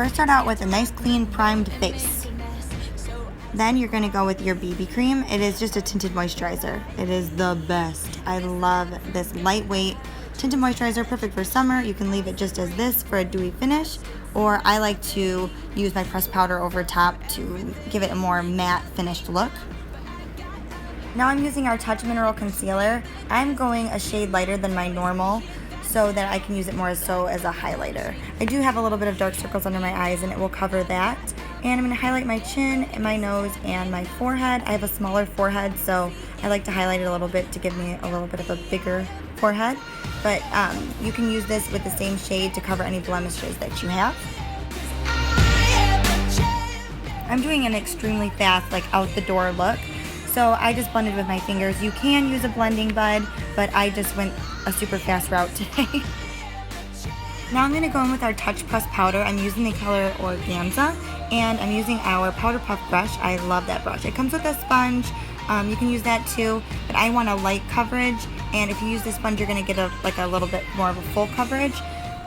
first start out with a nice clean primed face. Then you're going to go with your BB cream. It is just a tinted moisturizer. It is the best. I love this lightweight tinted moisturizer, perfect for summer. You can leave it just as this for a dewy finish, or I like to use my pressed powder over top to give it a more matte finished look. Now I'm using our Touch Mineral Concealer. I'm going a shade lighter than my normal so that I can use it more as a highlighter. I do have a little bit of dark circles under my eyes and it will cover that. And I'm going to highlight my chin, my nose, and my forehead. I have a smaller forehead, so I like to highlight it a little bit to give me a little bit of a bigger forehead. But you can use this with the same shade to cover any blemishes that you have. I'm doing an extremely fast, like out the door look. So I just blended with my fingers. You can use a blending bud, but I just went a super fast route today. Now I'm going to go in with our Touch Press powder. I'm using the color Organza, and I'm using our Powder Puff brush. I love that brush. It comes with a sponge. You can use that too, but I want a light coverage, and if you use this sponge, you're going to get a little bit more of a full coverage.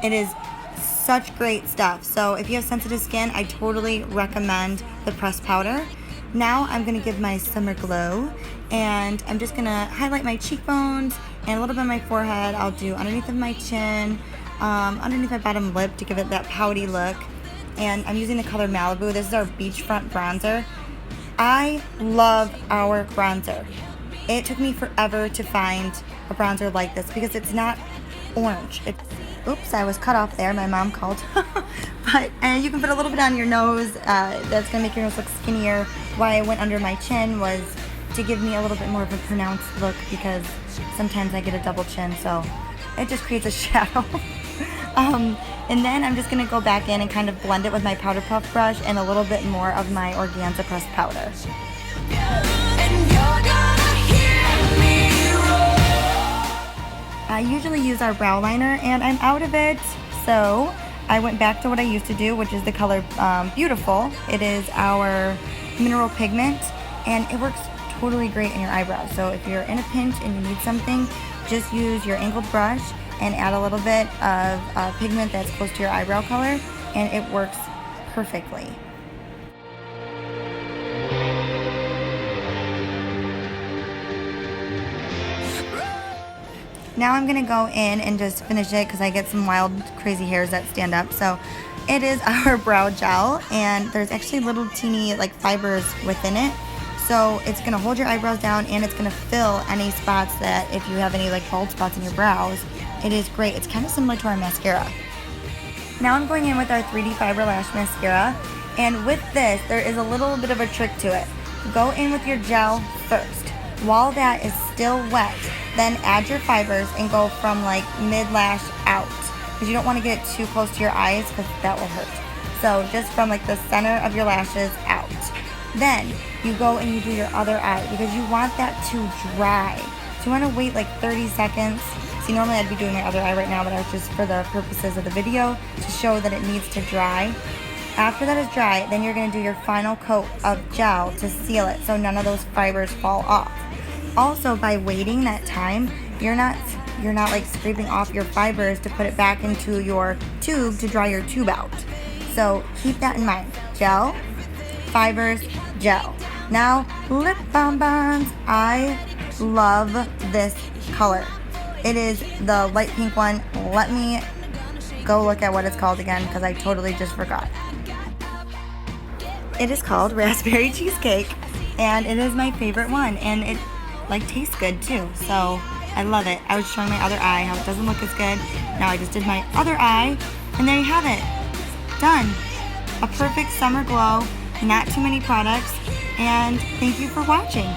It is such great stuff. So if you have sensitive skin, I totally recommend the pressed powder. Now I'm going to give my summer glow, and I'm just going to highlight my cheekbones and a little bit of my forehead. I'll do underneath of my chin, underneath my bottom lip to give it that pouty look. And I'm using the color Malibu. This is our Beachfront bronzer. I love our bronzer. It took me forever to find a bronzer like this because it's not orange. Oops, I was cut off there. My mom called. But you can put a little bit on your nose. That's going to make your nose look skinnier. Why I went under my chin was to give me a little bit more of a pronounced look because sometimes I get a double chin, so it just creates a shadow. And then I'm just going to go back in and kind of blend it with my Powder Puff brush and a little bit more of my Organza pressed powder. I usually use our brow liner and I'm out of it, so I went back to what I used to do, which is the color Beautiful. It is our mineral pigment and it works totally great in your eyebrows. So if you're in a pinch and you need something, just use your angled brush and add a little bit of pigment that's close to your eyebrow color, and it works perfectly. Now I'm going to go in and just finish it because I get some wild, crazy hairs that stand up. So it is our brow gel, and there's actually little teeny like fibers within it. So it's going to hold your eyebrows down, and it's going to fill any spots that if you have any like bald spots in your brows. It is great. It's kind of similar to our mascara. Now I'm going in with our 3D Fiber Lash Mascara, and with this there is a little bit of a trick to it. Go in with your gel first. While that is still wet, then add your fibers and go from like mid-lash out, because you don't want to get it too close to your eyes because that will hurt. So just from like the center of your lashes out. Then you go and you do your other eye because you want that to dry. So you want to wait like 30 seconds. See, normally I'd be doing my other eye right now, but I was just for the purposes of the video to show that it needs to dry. After that is dry, then you're going to do your final coat of gel to seal it so none of those fibers fall off. Also, by waiting that time, you're not like scraping off your fibers to put it back into your tube to dry your tube out. So keep that in mind. Gel, fibers, gel. Now, lip bonbons. I love this color. It is the light pink one. Let me go look at what it's called again because I totally just forgot. It is called Raspberry Cheesecake, and it is my favorite one, and it like tastes good too, so I love it. I was showing my other eye how it doesn't look as good. Now I just did my other eye, and there you have it. Done. A perfect summer glow, not too many products, and thank you for watching.